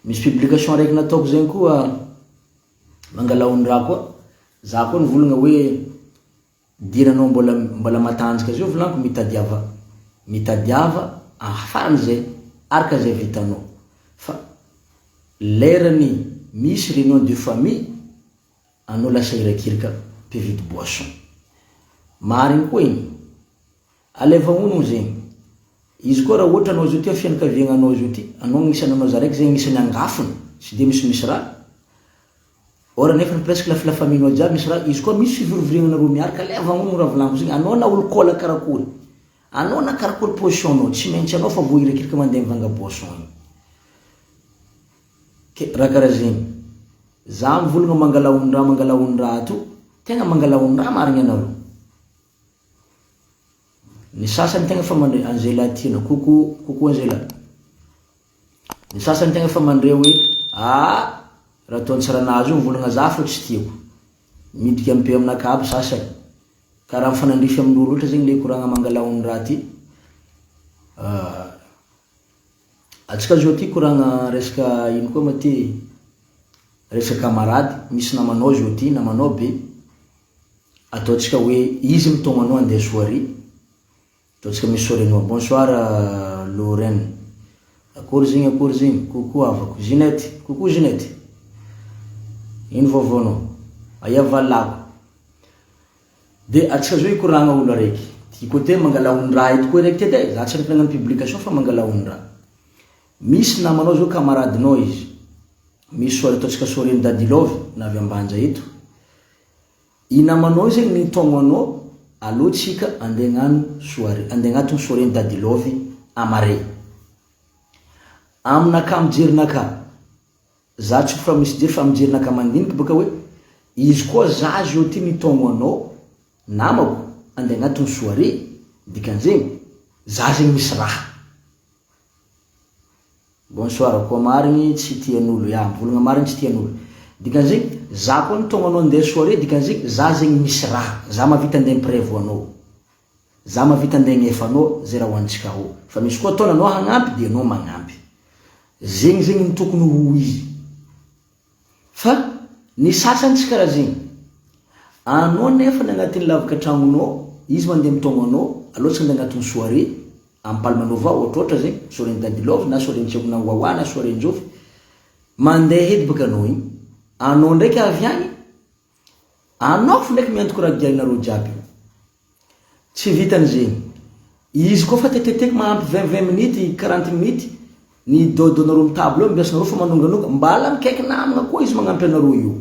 misy publication raiky nataoko zegny koa mangala ondraha koa za koa nivolagna hoe diranao mbola matanjaka zio volaniko mitadiava afarany zay araka zay vitanao fa lerany misy réunion de famille anao lasa irakiraka mpividy boisson mariny koa igny alevagnono zegny izy koa raha ohatra anao zio ty fianakaviagna anao zio ty anao gnisananao za raiky zegny isany angafony tsy de misy raha ora nefa presque la famille nao jiaby misy raha izy koa misy fivorovoriananareo miaraka alevagnono raha volaniko zegny anao na olo kola karakory anao na karakory position nao tsy maintsy anao fa vo irakiraka mandeha mivanga boisson igny ke raha karaha zegny za mivolagna mangala ondraha to tegna mangala ondraha marigny anareo ny sasany tegna fa mandre Angela tina coucou Angela ny sasany tegna fa mandre hoe raha ataony tsaranazy io mivolagna za fa tsy tiako midika ampe aminaka aby sasany karaha mifanandrify amin'olo ohatra zegny le koragna mangala ondraha ty atsika zao ty koragna resaka ino koa ma ty resaka camarade misy namanao zao ty namanao be ataotsika hoe izy mitognanao andeha soirée ataotsika misy soirée noa bonsoir Lorraine akory zegny coucou avako Ginette ino vaovaonao aia valako de atsika zao ikoragna olo araiky ty côté mangala ondraha ito koa raiky ty edy za tsy araka nagnano publication fa mangala ondraha misy namanao zao camaradinao izy misy soirée ataotsika soirée Dadilovy na avy ambanja ito i namanao zegny nitogno anao alohatsika andeha gnano soirée andeha agnatony soirée Dadilovy amare aminaka mijerinaka za tsy fa misy jery fa mijerinaka mandiniky baka hoe izy koa za zio ty nitogno anao namako andeha agnatony soirée dikan'zegny za zegny misy raha bonsoir koa marigny tsy tian'olo mivolagna marigny tsy tian'olo dikan'zegny za koa nitogno anao andeha soirée dikan'zegny za zegny misy raha za mavita andeha miprevo anao za mavita andeha gnefa anao zay raha hoantsika ho fa misy koa ataona anao hagnampy de anao magnampy zegny ny tokony ho izy fa ny sasany tsy karaha zegny anao nefa agnatin'ny lavaka tragnonao izy mandeha mitogno anao alohatsika andeha agnatiny soirée ampalmanova ohatrohatra zegny soirée Dadilovy na soirée ntseko na wawa na soirée njofy mandeha edy baka anao igny anao ndraiky avy agny anao fo ndraiky miantoko raha giainareo jiaby tsy vitan'zegny izy koa fa teteteky mahampy 20 minutes 40 minutes ny dodonareo mitable eo mbiasanareo fa manonganonga mbala mikaiky namagna koa izy magnampy anareo io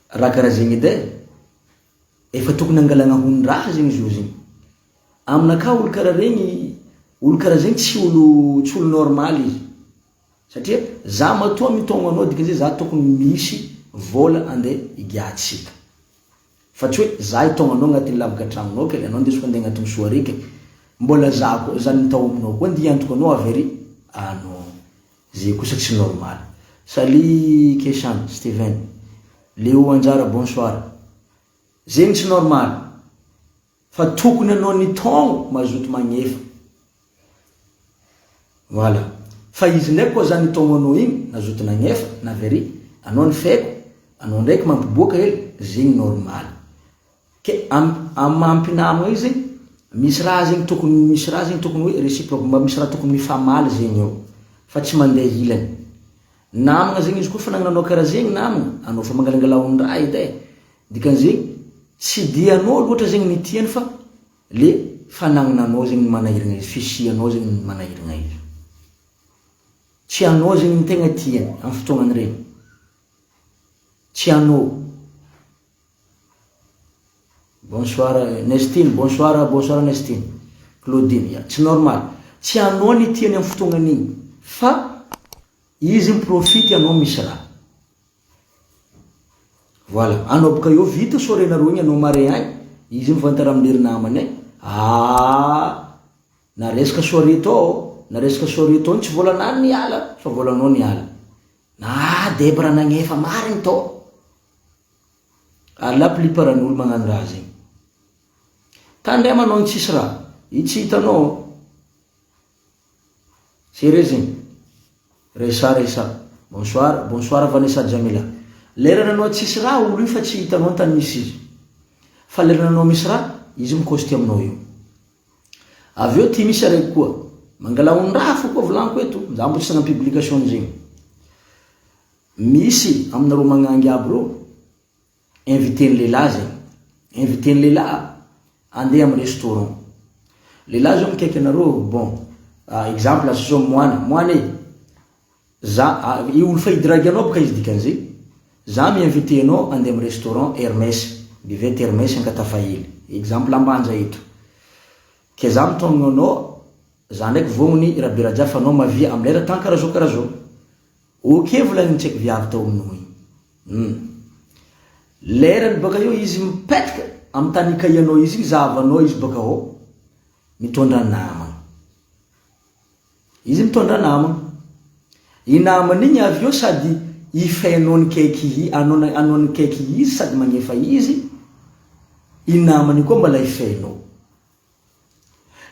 raha karaha zegny edy efa tokony angalagna hondraha zegny izy io zegny aminaka olo karaha zegny tsy olo normal izy satria za matoa mitogno anao dikan'zay za tokony misy vola andeha igiatsika fa tsy hoe za itogno anao agnatin'ny lavaka tragnonao ke anao ndesiko andeha agnatiny soirée ke mbola za koa za nitao aminao koa andeha antoko anao avery non zay kosa tsy normal sali Keshan Steven Léo Anjara bonsoir zegny tsy normal fa tokony anao nitogno mazoto magnefa voilà fa izy ndraiky koa za nitogno anao igny nazoto nagnefa navery anao nifaiko anao ndraiky mampiboaka hely zegny normal ke amampinamagna izy zegny misy raha zegny tokony hoe réciproque mba misy raha tokony mifamaly zegny eo fa tsy mandeha ilany namagna zegny izy koa fa nagnanao karaha zegny namagna anao fa mangalangala ondraha edy dikan'zegny tsy dianao loatra zegny nitiany fa le fanagnananao zegny manahiragna izy fisianao zegny manahiragna izy tsy anao zegny ny tegna tiany amin'ny fotoagnany regny tsy anao bonsoir Nestine bonsoir Nestine Claudine tsy normal tsy anao ny tiany amin'ny fotoagnan'igny fa izy miprofity anao misy raha voilà anao boka eo vita soirénareo igny anao mare agny izy mivantara amin'ery namany na resaka soirée tao tsy volanany niala fa volanao niala deba raha nagnefa marigny tao la plupart an'olo magnano raha zegny tandremanao tsisy raha itsy hitanao sere zegny Resa. Bonsoir Vanessa Jamila. Lerana anao tsisy raha olo io fa tsy hitanao tany misy izy. Fa lerana anao misy raha, izy mikoste aminao io. Aveo ty misy araiky koa, mangalaony raha fo koa volaniko eto, za mbo tsy sana publication zegny. Misy aminareo magnangy aby reo, invité ny lehilahy zegny. Invité ny lehilahy andeha amin'ny restaurant. Lehilahy zao mikaiky anareo, bon, exemple aso zao moane io olo fa hidragy anao boka izy dikan'izay. Za mi-invité anao andeha amin'ny restaurant Hermès, bivety Hermès Ankatafahely. Exemple ambanja eto. Ke za mitondra anao, za ndraiky vognony rabiraja fa anao mavia amin'ny lera tan karaha zao. Ok volagny tsaiky viavy tao aminao. Lerany baka io izy mipetraka amin'ny tany ikaianao izy, zahavanao izy baka ao mitondra namana. Izy mitondra namana. I namana igny avy eo sady ifainao ny kaiky anao ny kaiky izy sady magnefa izy, i namany koa mbola ifainao.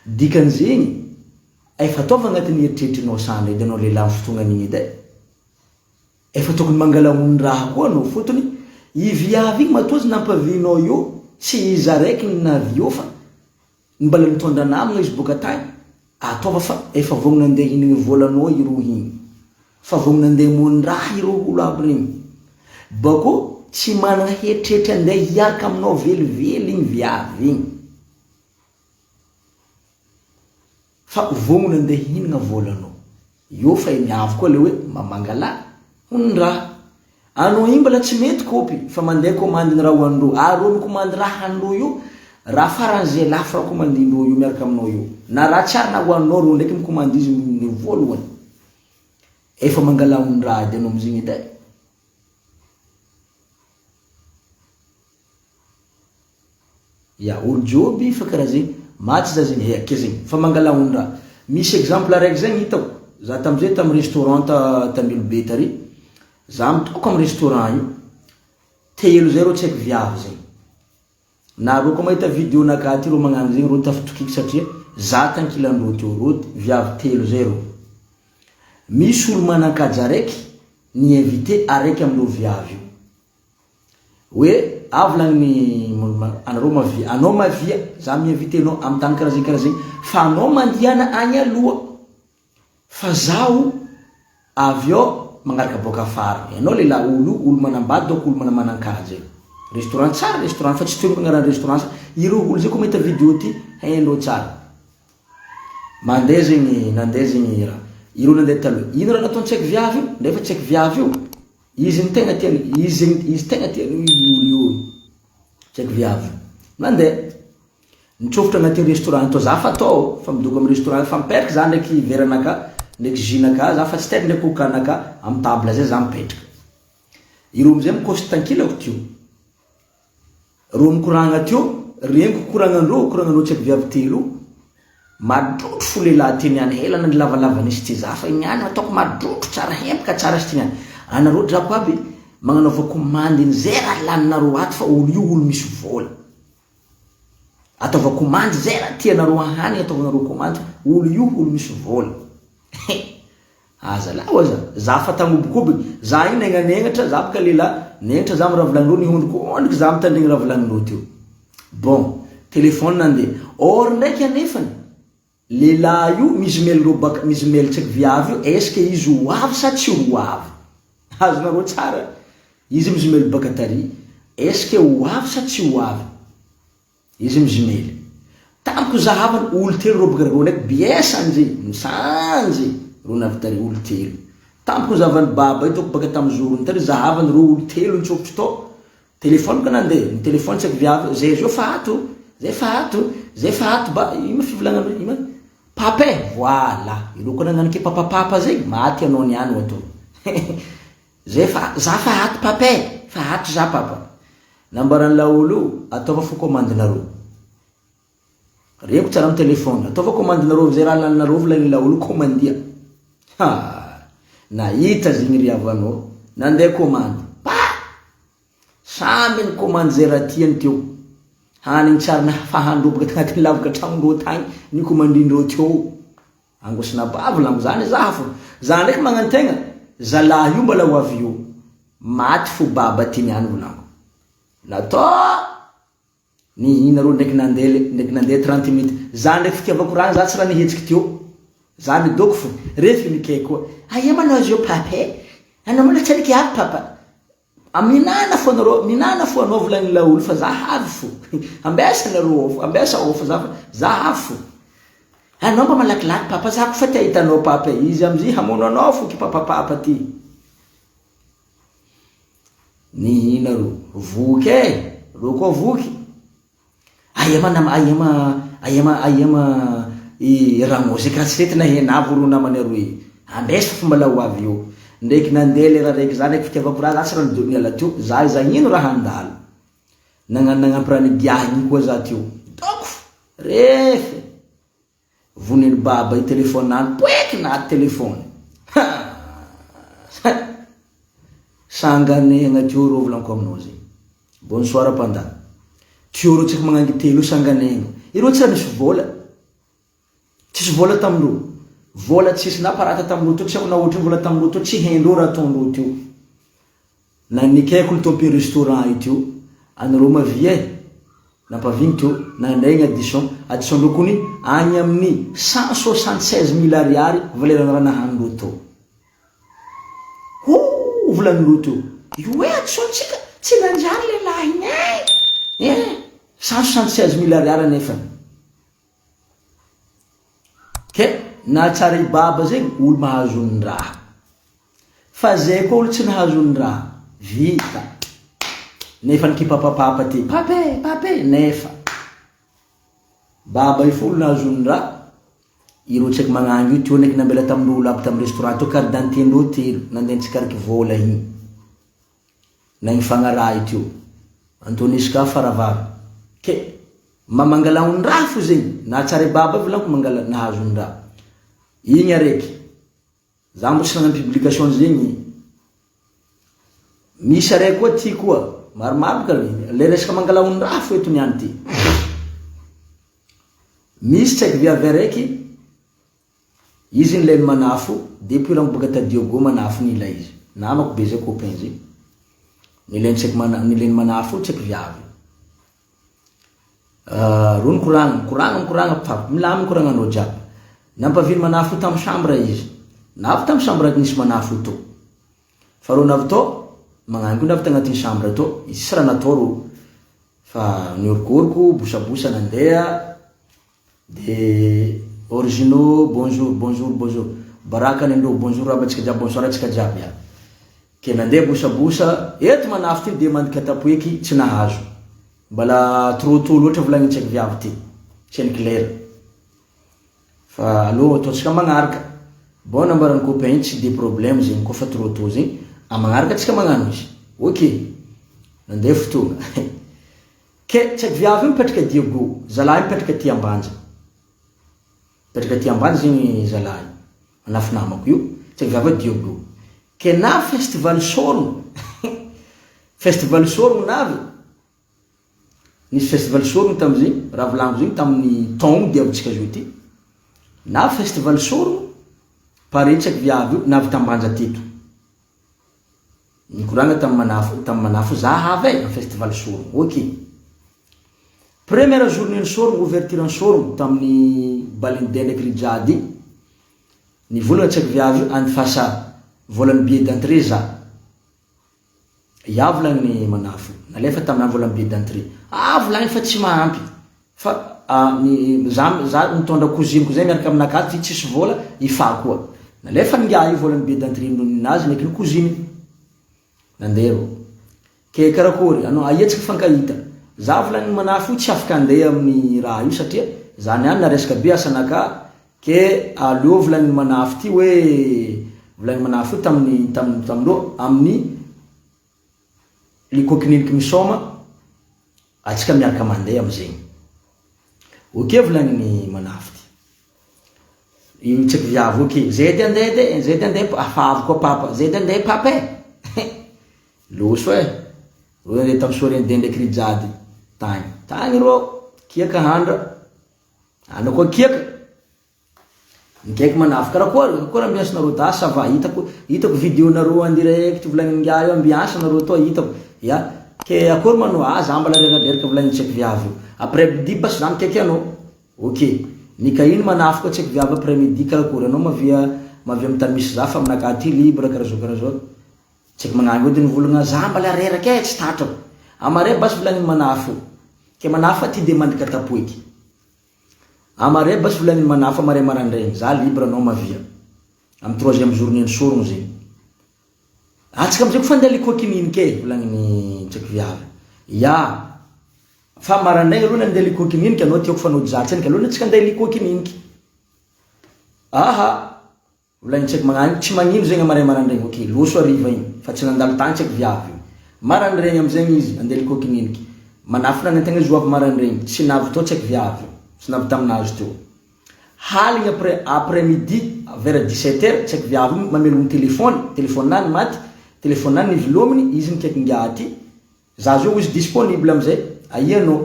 Dikan'izegny, efa ataova agnatin'ny eritreritrinao sandry edy anao lehilahy fotoagnan'igny edy. Efa tokony mangalaony raha koa anao fotony, i viavy igny matoa nampavianao io, tsy izy araiky ny navy io fa mbola mitondra namana izy boka tany. Ataova fa efa vognona andeha hinagny volanao i roa igny. Fa vognona andeha mony raha i roa olo aby regny. Bako tsy manana heritreritry andeha hiaraka aminao velively igny viavy igny. Fa vognona andeha hinagna volanao. Io fa miavy koa le hoe mangala hony raha. Anao igny mbola tsy mety kopy fa mandeha commande raha hoandro. Arô commande raha handro io, raha faran'izay lafo raha commandindro io miaraka aminao io. Na raha tsara na hoanao ro ndraiky micommande izy ny voalohany. Efa mangala hony raha edy anao amizigny edy. Ya olo joby fa karaha zegny, maty za zegny heke zegny, fa mangala hony raha. Misy exemple araiky zegny hitako, za tamizay tamin'ny restaurant Tambilobe tary, za mitoko amin'ny restaurant io, telo zay rô tsy haiko viavy zegny. Na rô koa mahita vidéo naka ty rô magnano zegny rô tafitokiky satria za tankilandrô teo rô viavy telo zay rô. Misy olo manan-kaja araiky ny invité araiky amin'ireo viavy io. Hoe avolagn'ny anao mavia, za mi-invité anao amin'ny tany karaha zegny, fa anao mandihana agny aloha. Fa zaho avy eo magnaraka boka afara. Anao lehilahy olo manambady donc olo manan-kaja. Restaurant tsara, restaurant fa tsy teo magnarana restaurant. Ireo olo zay koa mahita vidéo ty, haindreo tsara. Nandeha zegny raha. Ireo nandeha taloha. Ino raha nataontsaiky viavy io? Nefa tsaiky viavy io. Izy tegna tiany, izy tegna tiany olo io. Tsaiky viavy. Nandeha. Nitsofotra agnatin'ny restaurant to za fa tao, fa midoko amin'ny restaurant fa mipetraka za ndraiky veranaka, ndraiky jus-naka, za fa tsy tety ndraiky coca-naka amin'ny table zay za mipetraka. Ireo amizay mikoste tankilako teo. Rô mikoragna teo, reniko koragnandreo tsaiky viavy telo. Madrotro fo lehilahy ty niany helana ny lavalava nisy ty za fa niany ataoko madrotro tsara hempaka tsara sy ty niany. Anareo drako aby magnanaova commande zay raha laninareo ato fa olo io olo misy vola. Ataova commande zay raha tianareo ahany ataovanareo commande olo io olo misy vola. Aza laho za fa tamobokoby za iny negnanengatra za boka lehilahy negnatra za miravolagninareo nihondrikondriky za mitandregny ravolagninareo teo. Bon, telefone nandeha. Or ndraiky anefany lehilahy io misy mail tsaiky viavy io, eske izy ho avy sa tsy ho avy? Azonareo tsara. Izy misy mail baka tary, eske ho avy sa tsy ho avy? Izy misy mail. Tamiko zahavany olo telo rô baka rô ndraiky biesany misanjy rô navy tary olo telo. Tamiko zahavany baba itako baka tamin'ny zorony tary zahavany rô olo telo nitsofotry tao. Telefone ka nandeha, ny telefone tsaiky viavy, zay fa ato ba, ima fivolagnana ima papay, voilà. Ireo koa nagnano ke papapapa zay, maty anao niany ato. Za fa ato papay, fa ato za papa. Nambaran'la olo, ataova fo commande-nareo. Reko tsara amin'ny telefone, ataova commande-nareo zay raha laninareo volagnin'la olo commandia. Nahita zegny riavanao, nandeha commande. Samby ny commande zay raha tiany teo. Hanigny tsara na fahandro baka tagnatin'ny lavaka tragnondreo tagny ny commandindreo teo. angosina bavolamo zany zafo za ndraiky magnantegna zalahy io mbola ho avy io maty fo baba ty niany volango natao nihina ro ndraiky nandeha 30 minutes za ndraiky fitiavako rano za tsy raha nihetsiky teo za midoko fo refy mikay koa aia manao azy io pape anao mbola tsy aliky avy papa aminana fo anao volagny laolo fa za havy fo ambesa nareo ambesa ofo za havy fo anao mba malakilaky papa za ko fa te hitanao papa izy amizay hamono anao fo ky papa ty nihina ro voky ro koa voky ayama ramozy kratsirety na henavo ro namany aroy ambesa fo mbala ho avy io ndraiky nandeha lera raiky za ndraiky fitiavako raha za tsy raha nidony ala teo za ino raha handalo nagnampirany diahiny koa za teo doko refy voniny baba i telefone any poeky naty telefone sanganegna teo ro volanko aminao zay bonsoir panda teo ro tsaky magnangy telo sanganegna ireo tsy raha misy vola tsisy vola tamindro vola tsisy na parata tamindro teo tsy ako na ohatry vola tamindro teo tsy hendro raha ataondro teo na nikaiko nitompe restaurant io teo anareo mavia nampaviny teo na ndregny addition ndro kony agny amin'ny 176 000 ariary valerana raha nahandro teo volanindro teo io addition tsika tsy nanjary lehilahy igny 176 000 ariary nefa ke na tsara i baba zegny olo mahazony raha fa zay koa olo tsy nahazony raha vita nefa niky papapapa ty pape nefa baba io fo olo nahazony raha ireo tsaky magnangy io teo ndraiky nambela tamindrolo aby tamy restaurant teo carte d'identité ndreo telo nandeha nitsikariky vola igny na igny fagnaraha io teo antonisika faravavy ke mamangalagno raha fo zegny na tsara baba volanko mangala nahazony raha igny araiky za mbo tsy nagnano publication zegny misy araiky koa ty koa maromaro ka le resaka mangalagno raha fo eto niany ty misy tsaiky viavy araiky izy nilainy manafo depuis rango baka tadiogo manafo nila izy namako be zay copain zay nilainy manafo tsaiky viavy ro nikoragna milamy koragnanao jiaby nampaviny manafo tamy chambre izy navy tamy chambre nisy manafo to fa ro navy to magnango navy tagnatin'ny chambre to izy sy raha natao ro fa niorokoroka bosabosa nandeha de originaux bonjour baraka nendro bonjour abatsika jiaby bonsoir atsika jiaby ya ke nandeha bosabosa eto manafo ty de mandika tapoeky tsy nahazo mbala trop loatra volagny tsaiky viavy ty tsy clair fa allo ataotsika magnaraka bon nambarany copain tsy de problème zegny koa fa trop zegny magnaraka atsika magnano izy ok nandeha fotoagna ke tsaiky viavy mipetraka diogo zalahy mipetraka ty ambanja zegny zalahy manafo namako io tsaiky viavy diogo ke na festival sorogno navy nisy festival sorogno tamizay raha volango zegny tamin'ny togno diavytsika zo ty na festival sorogno pare tsaiky viavy io navy tambanja teto nikoragna tamy manafo za havy festival sorogno ok première journée sorogno ouverture sorogno tamin'ny balinde ndraiky rijady nivolagna tsaiky viavy io andifasa volany billet d'entrée za ia volagny manafo nalefa tamin'ny volany billet d'entrée volagny fa tsy mahampy fa za mitondra cousineko zay miaraka aminakaty ty tsisy vola ifa koa nalefa ninga io volany billet d'entrée ninazy ndraiky ny cousine nandero ke karakory anao aiatsika fankahita za volagny manafo io tsy afaka andeha amin'ny raha io satria za niany naresaka be asanaka ke aleo volagny manafo ty hoe volagny manafo io tamindreo amin'ny likokininiky misoma atsika miaraka mandeha amizegny ok volagny manafo ty io tsaiky viavy ok zay de andeha afavy koa papa zay de andeha papa loso ro andeha tamy sorende ndraiky rijady tagny ro kiaka handra ana koa kiaka Ngaiky manafo karakory ambiasanareo ta ça va hitako vidéo nareo en direct volagninga io ambiasa nareo to hitako ya ke akory manao za mbala reraderaka volagnintsaiky viavy après midi bas zany kaiky anao ok nika iny manafo koa tsaiky viavy après midi karakory anao mavia mitany misy za fa aminaka ty libre karazao tsaiky magnano edy nivolagna za mbala reraka tsy tatrako amare bas volagnin manafo ke manafo ty demande katapoiky amare bas volagnin manafo amare marandregny za libre anao mavia am 3e journée sorogno zegny atsika amizay ko fa andeha likokininy ke volagniny tsaiky viavy ya fa marandregny aloha andeha likokininy ke anao tiako fanao zatsy ka aloha tsika andeha likokininy aha volagny tsaiky magnano tsy magnino zegny amare marandregny ok loso ariva igny fa tsy nandalo tany tsaiky viavy marandregny amizegny izy andeha likokininy manafo nanantegna zoavy marandregny tsy navy to tsaiky viavy tsy navy taminazy teo haligny après midi vers 17h tsaiky viavy mamelogny téléphone nany maty téléphone nany nivilominy izy nikaiky ngiaty za zao izy disponible amizay aianao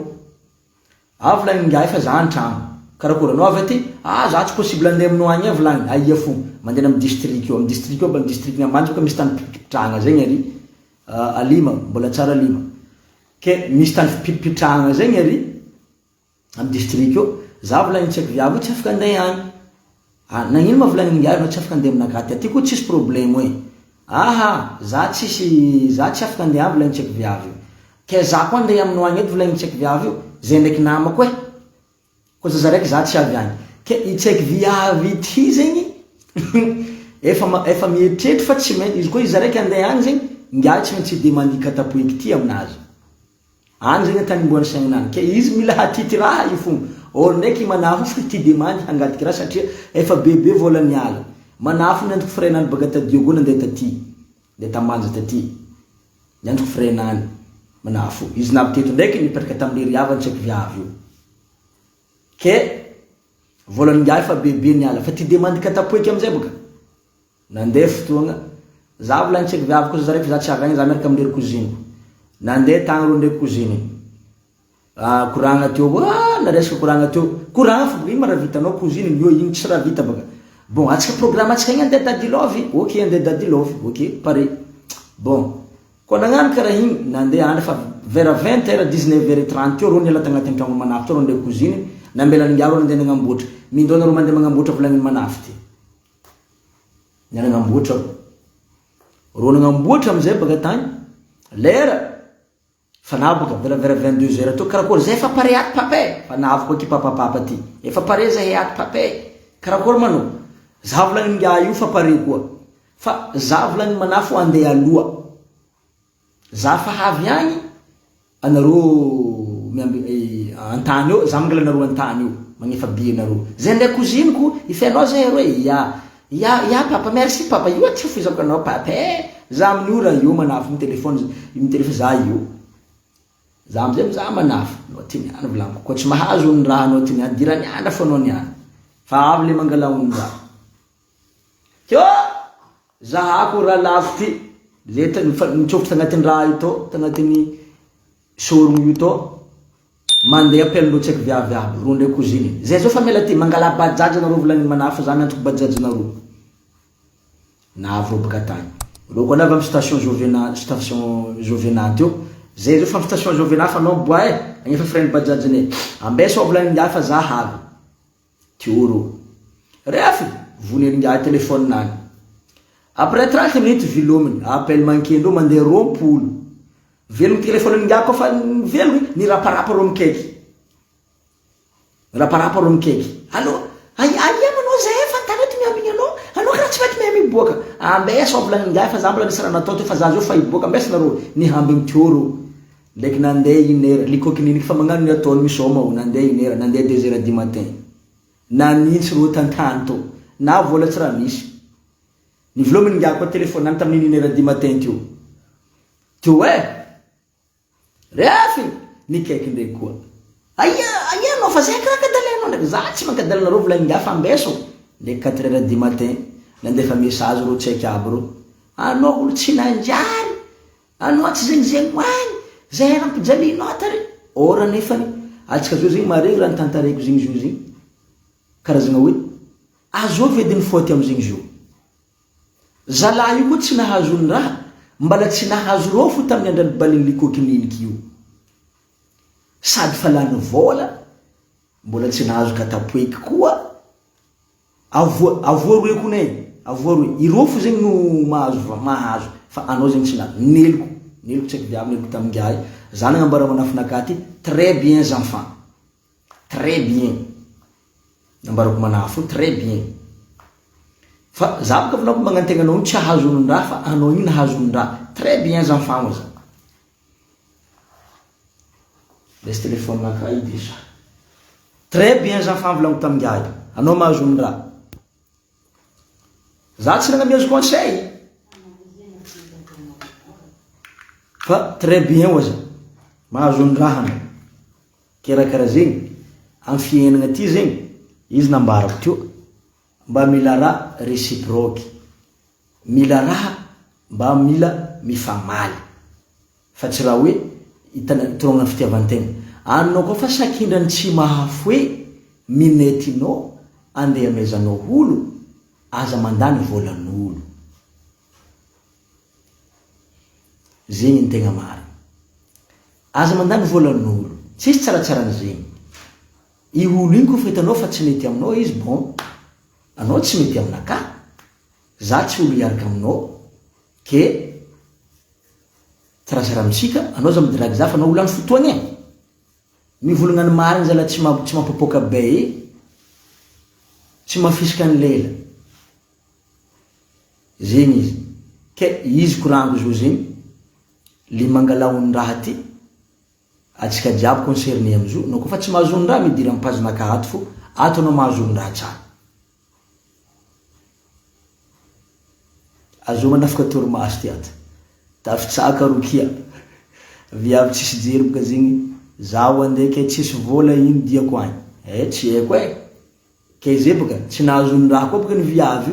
volagny ngiay fa za antragno karakory anao avy aty za tsy possible andeha aminao agny volagny aia fo mandeha am district io district ambany ka misy tany pipitragna zegny ary alima mbola tsara alima ke misy tany pipitragna zegny ary am district io za volagny tsaiky viavy tsy afaka andeha agny nagnino ma volagny ngiay anao tsy afaka andeha aminakaty aty koa tsisy problème hoe za tsy afaka andeha agny volagny tsaiky viavy ke za koa andeha aminao agny edy volagny tsaiky viavy io zay ndraiky namako koa za raiky za tsy avy agny ke itsaiky viavy ty zegny efa mietretry fa tsy maintsy izy koa izy raiky andeha agny zegny ngiay tsy maintsy demande katapoiky ty aminazy agny zegny tany mboany saigninany ke izy mila hatity raha io fogna olo ndraiky manafo fa ty demande hangadiky raha satria efa bebe volany ala manafo nandiko frenany baka tadiogo nandeha taty ndeha tamanja taty nandiko frenany manafo izy navy teto ndraiky nipetraka tamin'ny riavany tsaiky viavy io ke volany ngiay fa bebe ny ala fa ty demande katapoiky amizay boka nandeha fotoagna za volany tsaiky viavy koa za raiky za tsy avy agny za miaraka amin'lery koziniko nandeha tagny ro ndraiky koziny koragna teo naresaka koragna teo koragna fa ino mara vitanao koziny io igny tsy raha vita baka bon atsika programme atsika igny andeha dadilovy ok andeha dadilovy ok pare bon koa nagnano karaha igny nandeha andro fa vers 20h 19h30 eo ro niala tagnatin'ny tragno manafo teo ro ndraiky koziny nambela ningia ro nandeha nagnamboatra mindona ro mandeha magnamboatra volagny manafo ty nagnamboatra ro nagnamboatra amizay baka tany lera fa navy baka vers 22h teo karakory zay efa pare aty papay fa navy koa kipapapapa ty efa pare zahay aty papay karakory manao za volagny ngia io fa pare koa fa za volagny manafo andeha aloha za fa havy agny anareo antany eo za mangala anareo antany eo magnefa bi anareo zay ndraiky koziniko ifanao zay hoe ya papa merci papa io tsy fizako anao papa za amin'io raha io manafo my téléphone za io za amizay mizaha manafo no ty niany volaniko koa tsy mahazo ny raha anao ty niany dira niana fa anao niany fa avy le mangala ony za teo zahako raha lafo ty le nitsofitra tagnatin'ny raha io to tagnatin'ny sorogno io to mandeha appello tsaiky viavy aby ro ndraiky koziny zay zao fa mela ty mangala bajaja nareo volagny manafo za miantoko bajaja nareo navy ro baka tany ro koa navy amy station Jovena teo zay zao fa station Jovena fa anao bois agnefa frene bajajany ambesa volagny ngiay fa za havy teo ro refy vonely ngiay téléphone nany après 30 minutes vilominy appel mankendreo mandeha rompolo velogny téléphone ngiay koa fa velogny ni raparapa ro mikaiky allo aia manao zay fa tany ty miambigny anao karaha tsy mety miha miboaka ambesa volagny ngiay fa za mbola nisy raha natao teo fa za zao fa hiboaka ambesa nareo nihambigny teo ro ndraiky nandeha inera likokininiky fa magnano ny ataony misoma o nandeha inera nandeha 2h du matin nanintsy ro tantany to na vola tsy raha misy nivolominy ngiay koa téléphone nany tamin'ny inera du matin teo refy nikaiky ndraiky koa aia anao fa zay karaha kadalenao ndraiky za tsy mankadala nareo volagny ngiay fa ambeso ndraiky 4h du matin nandefa message ro tsaiky aby ro anao olo tsy nanjary anao tsy zegny moagny zay rampijalianao tary ora nefany atsika zao zegny maregny raha nitantareko zegny zo zegny karazagna hoe azo vediny faute amizegny zo zalahy io koa tsy nahazo ny raha mbala tsy nahazo rô fo tamin'ny andrany baliny likokininik io sady fa lany vola mbola tsy nahazo katapoeky koa avoa roe konay avoa roe irô fo zegny no mahazo fa anao zegny tsy nahazo neliko tsy haiko viavy neliko tamin'ngiahy zany agnambara manafinakaty très bien enfants très bien nambarako manafo très bien fa za baka volako magnantegna anao tsy ahazon'ny-draha fa anao igny nahazon'ny-draha très bien enfants moa za lesy téléphone naka i déjà très bien enfants volagno tamin'ngiahy anao mahazon'ny-draha za tsy nagnamiazo conseil fa très bien oza mahazon'ny-raha anao kerakara zegny amin'ny fiainagna ty zegny izy nambarako teo mba mila raha réciproque mila raha mba mila mifamaly fa tsy raha hoe itorogna fitiavantegna anao koa fa sakindrany tsy mahafo hoe minetinao andeha amezanao olo aza mandany volan'olo zegny ny tegna marina aza mandany volan'olo tsisy tsaratsarany i olo igny koa fa hitanao fa tsy mety aminao izy bon anao tsy mety aminaka za tsy olo iaraka aminao ke tsaratsara amitsika anao za midiragy za fa anao olo any fotoagny mivolagna ny mariny zala tsy mampapoka be tsy mafisika ny lela zegny izy ke izy korango zo zegny le mangalaon'ny raha ty atsika jiaby concerné amzo nao koa fa tsy mahazony raha midira ampazonaka ato fo ato anao mahazony raha tsara azo manafaka torimaso ty ato tafitsaka rokia viavy tsisy jery boka zegny zaho andeky tsisy vola ino diako agny tsy haiko ke zay boka tsy nahazony raha koa boka ny viavy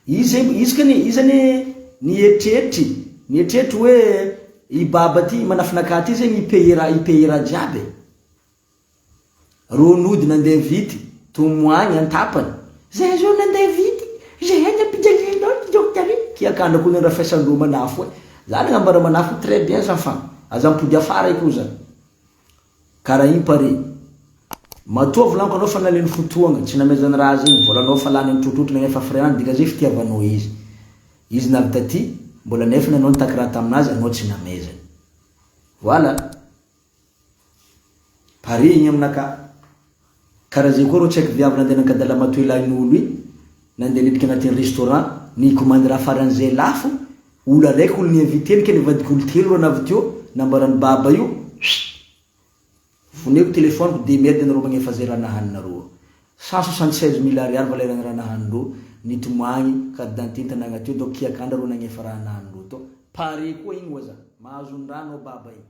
izy kany izany nietretry hoe i baba ty manafinaka ty zegny ipayera jiaby ronody nandeha vity tomoagny antapany zay zo nandeha vity zay any ampijalinao dokotary kiakandra koa raha fiasandro manafo zany agnambara manafo très bien enfants aza mpody afara iko zany karaha igny pare matoa volaniko anao fa naleny fotoagna tsy namezany raha zegny volanao fa lany mitrotrotro nanefa frany dika zay fitiavanao izy navy taty mbola nefany anao nitaky raha taminazy anao tsy namezany voilà pare igny aminaka karaha zay koa rô tsy haiko viavy nandeha nankadala matoelain'olo i nandeha nidika agnatin'ny restaurant nicommande raha faran'izay lafo olo araiky olo niinviteny ke nivadika olo telo navy teo nambarany baba io voneko telefoniko de medy anareo magnefa zay raha nahaninareo 176 000 ariary valerana raha nahaninareo nitomoagny carte d'identité tanagna teo donc kiakandra rô nagnefa raha nahaninareo to pare koa igny oza mahazony raha anao baba igny